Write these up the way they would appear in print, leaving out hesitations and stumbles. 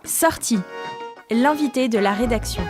Sortie, l'invité de la rédaction.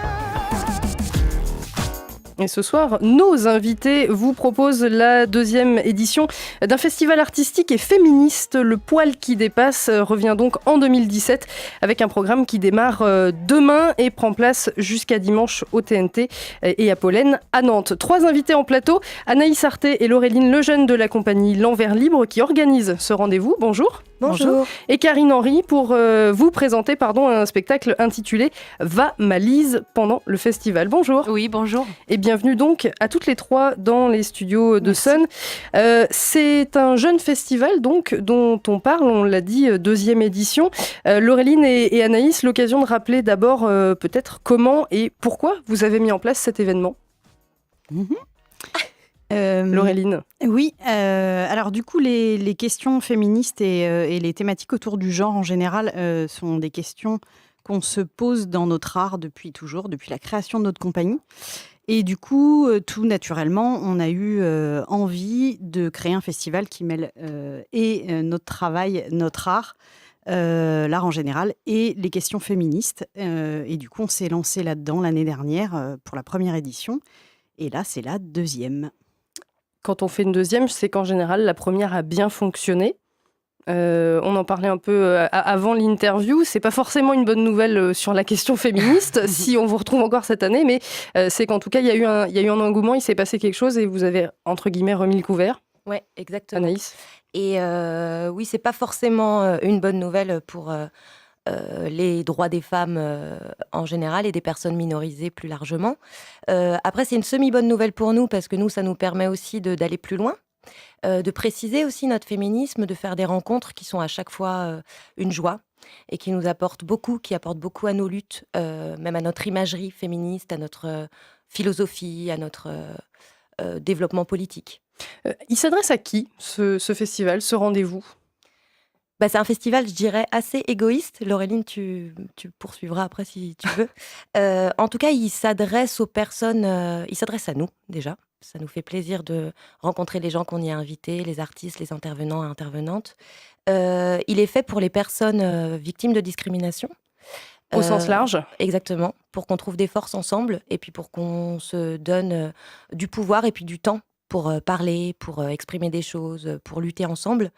Et ce soir, nos invités vous proposent la deuxième édition d'un festival artistique et féministe. Le Poil qui dépasse revient donc en 2017 avec un programme qui démarre demain et prend place jusqu'à dimanche au TNT et à Pollen à Nantes. 3 invités en plateau, Anaïs Arté et Laureline Lejeune de la compagnie L'Envers Libre qui organisent ce rendez-vous. Bonjour. Bonjour. Et Karine Henry pour vous présenter un spectacle intitulé « Va ma Lise » pendant le festival. Bonjour. Oui, bonjour. Et bienvenue donc à toutes les 3 dans les studios de Sun. C'est un jeune festival donc dont on parle, on l'a dit, 2e édition. Laureline et Anaïs, l'occasion de rappeler d'abord peut-être comment et pourquoi vous avez mis en place cet événement. Laureline. Oui, alors du coup les questions féministes et les thématiques autour du genre en général sont des questions qu'on se pose dans notre art depuis toujours, depuis la création de notre compagnie. Et du coup, tout naturellement, on a eu envie de créer un festival qui mêle notre travail, notre art, l'art en général, et les questions féministes. Et du coup, on s'est lancé là-dedans l'année dernière pour la première édition. Et là, c'est la 2e. Quand on fait une 2e, c'est qu'en général, la première a bien fonctionné. On en parlait un peu avant l'interview. C'est pas forcément une bonne nouvelle sur la question féministe, si on vous retrouve encore cette année, mais c'est qu'en tout cas, il y a eu un engouement, il s'est passé quelque chose et vous avez, entre guillemets, remis le couvert. Oui, exactement. Anaïs. Et oui, c'est pas forcément une bonne nouvelle pour les droits des femmes en général et des personnes minorisées plus largement. Après, c'est une semi-bonne nouvelle pour nous parce que nous, ça nous permet aussi d'aller plus loin. De préciser aussi notre féminisme, de faire des rencontres qui sont à chaque fois une joie et qui nous apportent beaucoup, qui apportent beaucoup à nos luttes, même à notre imagerie féministe, à notre philosophie, à notre développement politique. Il s'adresse à qui, ce festival, ce rendez-vous ? C'est un festival, je dirais, assez égoïste. Laureline, tu poursuivras après si tu veux. En tout cas, il s'adresse aux personnes, il s'adresse à nous déjà. Ça nous fait plaisir de rencontrer les gens qu'on y a invités, les artistes, les intervenants et intervenantes. Il est fait pour les personnes victimes de discrimination. Au sens large. Exactement, pour qu'on trouve des forces ensemble et puis pour qu'on se donne du pouvoir et puis du temps pour parler, pour exprimer des choses, pour lutter ensemble.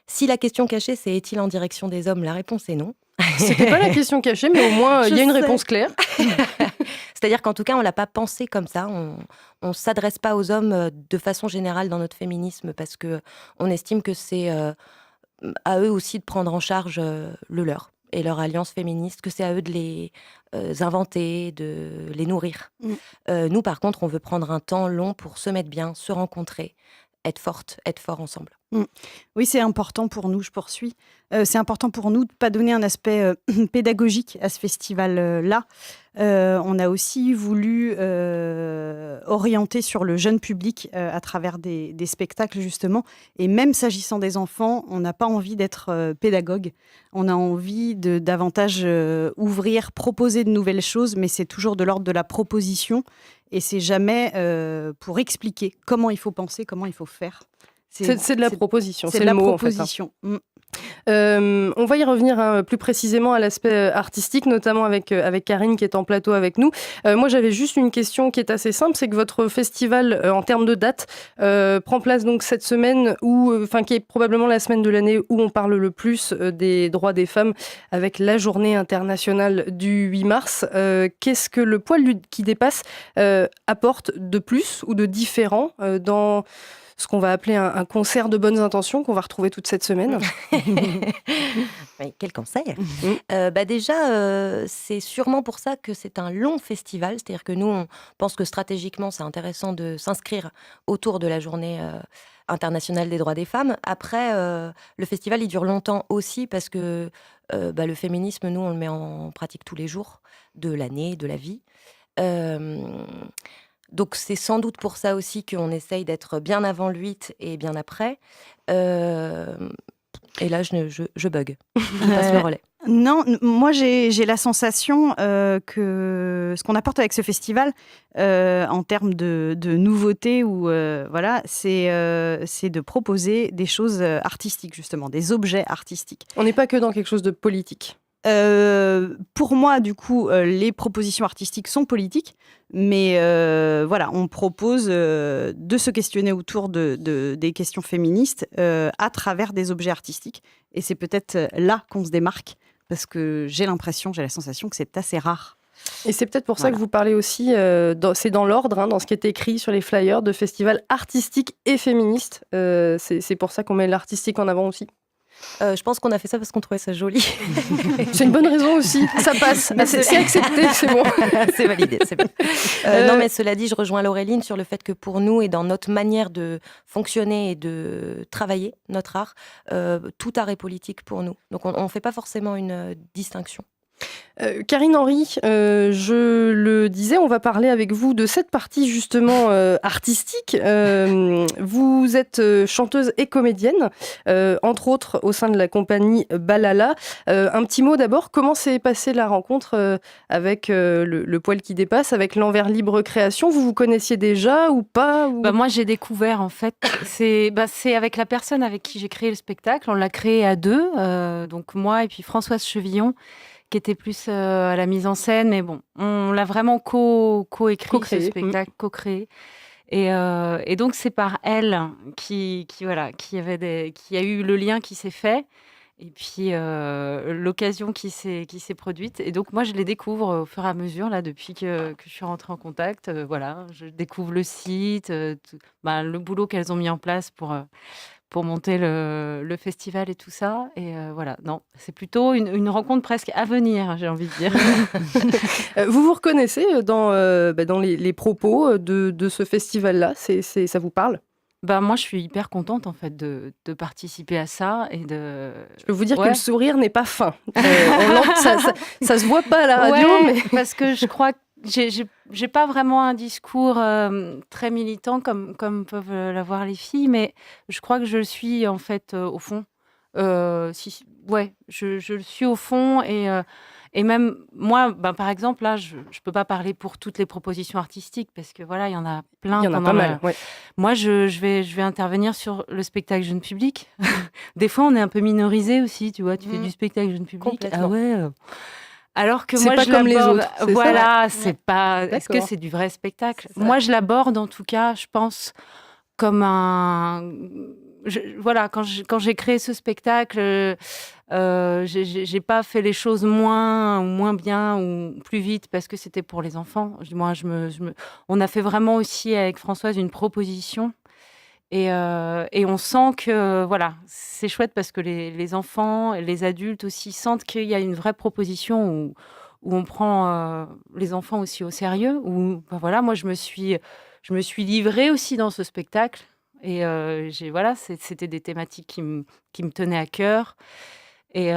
Si la question cachée, c'est est-il en direction des hommes, la réponse est non. C'était pas la question cachée, mais au moins, il y a une réponse claire. C'est-à-dire qu'en tout cas, on l'a pas pensé comme ça. On s'adresse pas aux hommes de façon générale dans notre féminisme parce que on estime que c'est à eux aussi de prendre en charge le leur et leur alliance féministe, que c'est à eux de les inventer, de les nourrir. Nous, par contre, on veut prendre un temps long pour se mettre bien, se rencontrer, être forte, être fort ensemble. Oui, c'est important pour nous, je poursuis. C'est important pour nous de ne pas donner un aspect pédagogique à ce festival-là. On a aussi voulu orienter sur le jeune public à travers des spectacles, justement. Et même s'agissant des enfants, on n'a pas envie d'être pédagogue. On a envie de davantage ouvrir, proposer de nouvelles choses, mais c'est toujours de l'ordre de la proposition. Et c'est jamais pour expliquer comment il faut penser, comment il faut faire. C'est de la proposition, c'est le la mot proposition. En fait. On va y revenir plus précisément à l'aspect artistique, notamment avec Karine qui est en plateau avec nous. Moi, j'avais juste une question qui est assez simple, c'est que votre festival, en termes de date, prend place donc cette semaine, qui est probablement la semaine de l'année où on parle le plus des droits des femmes, avec la journée internationale du 8 mars. Qu'est-ce que le Poil qui dépasse apporte de plus ou de différent dans ce qu'on va appeler un concert de bonnes intentions qu'on va retrouver toute cette semaine? Quel conseil. Déjà, c'est sûrement pour ça que c'est un long festival. C'est-à-dire que nous, on pense que stratégiquement, c'est intéressant de s'inscrire autour de la journée internationale des droits des femmes. Après, le festival, il dure longtemps aussi parce que le féminisme, nous, on le met en pratique tous les jours de l'année, de la vie. Donc c'est sans doute pour ça aussi qu'on essaye d'être bien avant le 8 et bien après. Et là, je bug. Je passe le relais. Non, moi j'ai la sensation que ce qu'on apporte avec ce festival en termes de nouveautés ou voilà, c'est de proposer des choses artistiques justement, des objets artistiques. On n'est pas que dans quelque chose de politique. Pour moi, du coup, les propositions artistiques sont politiques, mais voilà, on propose de se questionner autour des questions féministes à travers des objets artistiques. Et c'est peut-être là qu'on se démarque, parce que j'ai la sensation que c'est assez rare. Et c'est peut-être pour ça que vous parlez aussi, c'est dans l'ordre, dans ce qui est écrit sur les flyers, de festivals artistiques et féministes. C'est pour ça qu'on met l'artistique en avant aussi. Je pense qu'on a fait ça parce qu'on trouvait ça joli. C'est une bonne raison aussi, ça passe. C'est accepté, c'est bon. C'est validé, c'est bon. Non, mais cela dit, je rejoins Laureline sur le fait que pour nous et dans notre manière de fonctionner et de travailler notre art, tout art est politique pour nous. Donc on ne fait pas forcément une distinction. Karine Henry, je le disais, on va parler avec vous de cette partie justement artistique. Vous êtes chanteuse et comédienne, entre autres au sein de la compagnie Balala. Un petit mot d'abord, comment s'est passée la rencontre avec le poil qui dépasse, avec l'Envers Libre Création? Vous vous connaissiez déjà ou pas ou... Moi j'ai découvert en fait, c'est avec la personne avec qui j'ai créé le spectacle, on l'a créé à deux, donc moi et puis Françoise Chevillon, qui était plus à la mise en scène, mais bon, on l'a vraiment co-écrit ce spectacle, co-créé. Et donc c'est par elle qui a eu le lien qui s'est fait, et puis l'occasion qui s'est produite. Et donc moi je les découvre au fur et à mesure là depuis que je suis rentrée en contact. Voilà, je découvre le site, le boulot qu'elles ont mis en place pour monter le festival et tout ça. Et voilà, non, c'est plutôt une rencontre presque à venir, j'ai envie de dire. Vous vous reconnaissez dans les propos de ce festival-là? Ça vous parle? Moi, je suis hyper contente en fait de participer à ça et de. Je peux vous dire que le sourire n'est pas fin. Ça se voit pas à la radio, mais parce que je crois que j'ai pas vraiment un discours très militant comme peuvent l'avoir les filles, mais je crois que je le suis en fait au fond. Je le suis au fond et même moi, par exemple, là, je peux pas parler pour toutes les propositions artistiques parce que voilà, il y en a plein. Il y en a pas mal. Ouais. Moi, je vais intervenir sur le spectacle jeune public. Des fois, on est un peu minorisé aussi, tu vois. Tu fais du spectacle jeune public. Ah ouais. Alors que moi, pas je comme l'aborde. les autres. Voilà, ça c'est pas. Est-ce que c'est du vrai spectacle? Moi, je l'aborde en tout cas, je pense, comme un. Quand j'ai créé ce spectacle, j'ai pas fait les choses moins bien ou plus vite parce que c'était pour les enfants. On a fait vraiment aussi avec Françoise une proposition. Et on sent que c'est chouette parce que les enfants, les adultes aussi sentent qu'il y a une vraie proposition où on prend les enfants aussi au sérieux. Moi je me suis livrée aussi dans ce spectacle et c'était des thématiques qui me tenaient à cœur. Et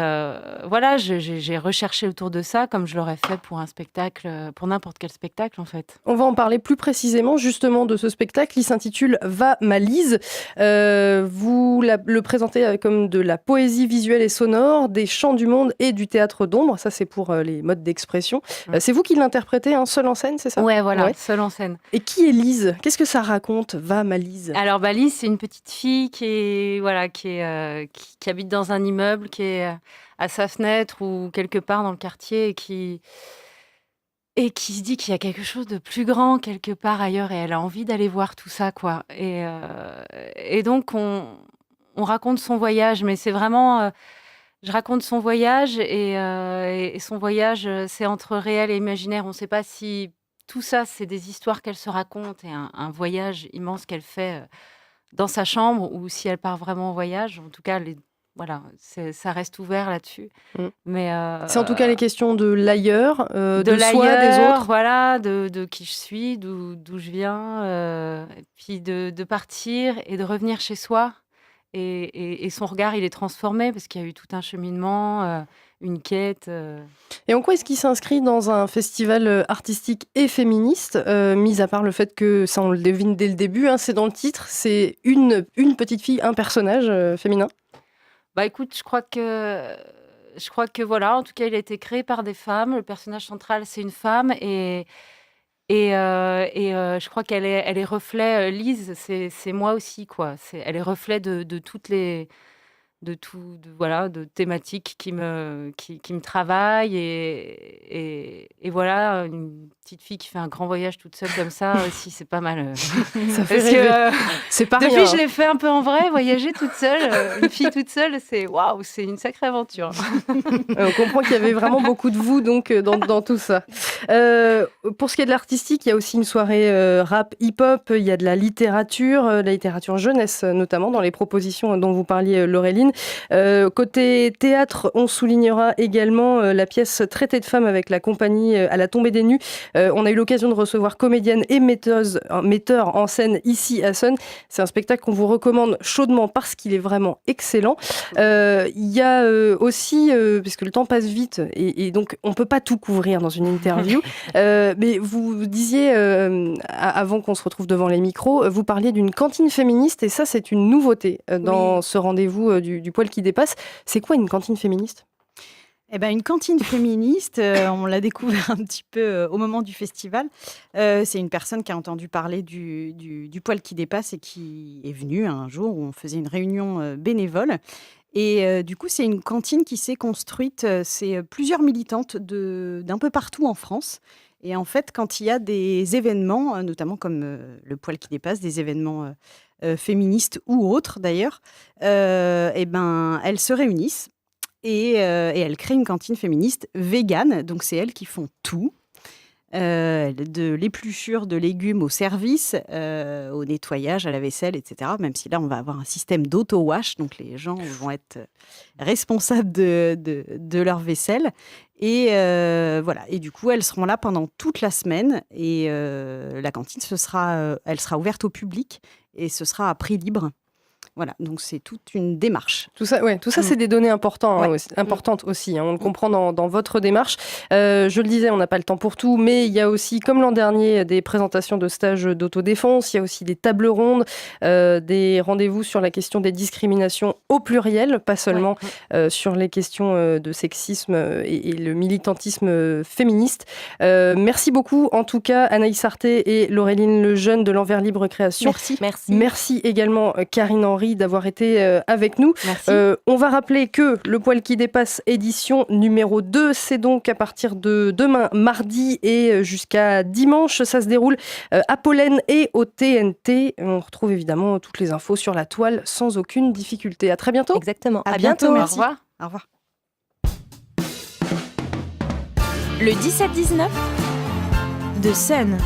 j'ai recherché autour de ça comme je l'aurais fait pour un spectacle, pour n'importe quel spectacle en fait. On va en parler plus précisément justement de ce spectacle. Il s'intitule Va ma Lise. Vous le présentez comme de la poésie visuelle et sonore, des chants du monde et du théâtre d'ombre. Ça c'est pour les modes d'expression. C'est vous qui l'interprétez, seul en scène, c'est ça? Ouais, seul en scène. Et qui est Lise? Qu'est-ce que ça raconte, Va ma Lise? Alors Lise, c'est une petite fille qui habite dans un immeuble, qui est à sa fenêtre ou quelque part dans le quartier et qui se dit qu'il y a quelque chose de plus grand quelque part ailleurs et elle a envie d'aller voir tout ça, quoi. Et donc on raconte son voyage, mais c'est vraiment je raconte son voyage et son voyage c'est entre réel et imaginaire. On ne sait pas si tout ça c'est des histoires qu'elle se raconte et un voyage immense qu'elle fait dans sa chambre ou si elle part vraiment en voyage. En tout cas, ça reste ouvert là-dessus. Mais c'est en tout cas les questions de l'ailleurs, de l'ailleurs, soi, des autres. Voilà, de qui je suis, d'où je viens, et puis de partir et de revenir chez soi. Et son regard, il est transformé parce qu'il y a eu tout un cheminement, une quête. Et en quoi est-ce qu'il s'inscrit dans un festival artistique et féministe, mis à part le fait que, ça on le devine dès le début, c'est dans le titre, c'est une petite fille, un personnage féminin? Écoute, je crois que je crois que voilà, en tout cas, il a été créé par des femmes. Le personnage central, c'est une femme je crois qu'elle est reflet. Lise, c'est moi aussi, quoi. Elle est reflet de toutes les de thématiques qui me travaillent et voilà, une petite fille qui fait un grand voyage toute seule comme ça aussi, c'est pas mal. Ça fait Parce rêver. que C'est pas depuis rien. je l'ai fait un peu en vrai, voyager toute seule, une fille toute seule, c'est waouh, c'est une sacrée aventure. On comprend qu'il y avait vraiment beaucoup de vous donc dans tout ça. Pour ce qui est de l'artistique, il y a aussi une soirée rap hip-hop, il y a de la littérature jeunesse notamment dans les propositions dont vous parliez, Laureline. Côté théâtre, on soulignera également la pièce Traité de femme avec la compagnie À la tombée des nues. On a eu l'occasion de recevoir comédienne et metteur en scène ici à Sonne. C'est un spectacle qu'on vous recommande chaudement parce qu'il est vraiment excellent. Il y a aussi, puisque le temps passe vite et donc on ne peut pas tout couvrir dans une interview, mais vous disiez, avant qu'on se retrouve devant les micros, vous parliez d'une cantine féministe et ça c'est une nouveauté dans ce rendez-vous du poil qui dépasse. C'est quoi une cantine féministe ? Eh ben, une cantine féministe, on l'a découvert un petit peu au moment du festival. C'est une personne qui a entendu parler du poil qui dépasse et qui est venue un jour où on faisait une réunion bénévole. Et du coup, c'est une cantine qui s'est construite. C'est plusieurs militantes d'un peu partout en France. Et en fait, quand il y a des événements, notamment comme le poil qui dépasse, des événements féministes ou autres d'ailleurs, eh ben, elles se réunissent. Et elles créent une cantine féministe végane, donc c'est elles qui font tout, de l'épluchure de légumes au service, au nettoyage, à la vaisselle, etc. Même si là, on va avoir un système d'auto-wash, donc les gens vont être responsables de leur vaisselle. Et voilà. Et du coup, elles seront là pendant toute la semaine. Et la cantine, elle sera ouverte au public et ce sera à prix libre. Voilà, donc c'est toute une démarche. Tout ça, c'est des données importantes aussi. On le comprend dans votre démarche. Je le disais, on n'a pas le temps pour tout, mais il y a aussi, comme l'an dernier, des présentations de stages d'autodéfense. Il y a aussi des tables rondes, des rendez-vous sur la question des discriminations au pluriel, pas seulement sur les questions de sexisme et le militantisme féministe. Merci beaucoup, en tout cas, Anaïs Sarté et Laureline Lejeune de l'Envers Libre Création. Merci. Merci également, Karine Henry, d'avoir été avec nous. On va rappeler que Le Poil qui dépasse, édition numéro 2, c'est donc à partir de demain, mardi, et jusqu'à dimanche. Ça se déroule à Pollen et au TNT. On retrouve évidemment toutes les infos sur la toile sans aucune difficulté. À très bientôt. Exactement. À bientôt. Merci. Au revoir. Le 17-19 de Seine.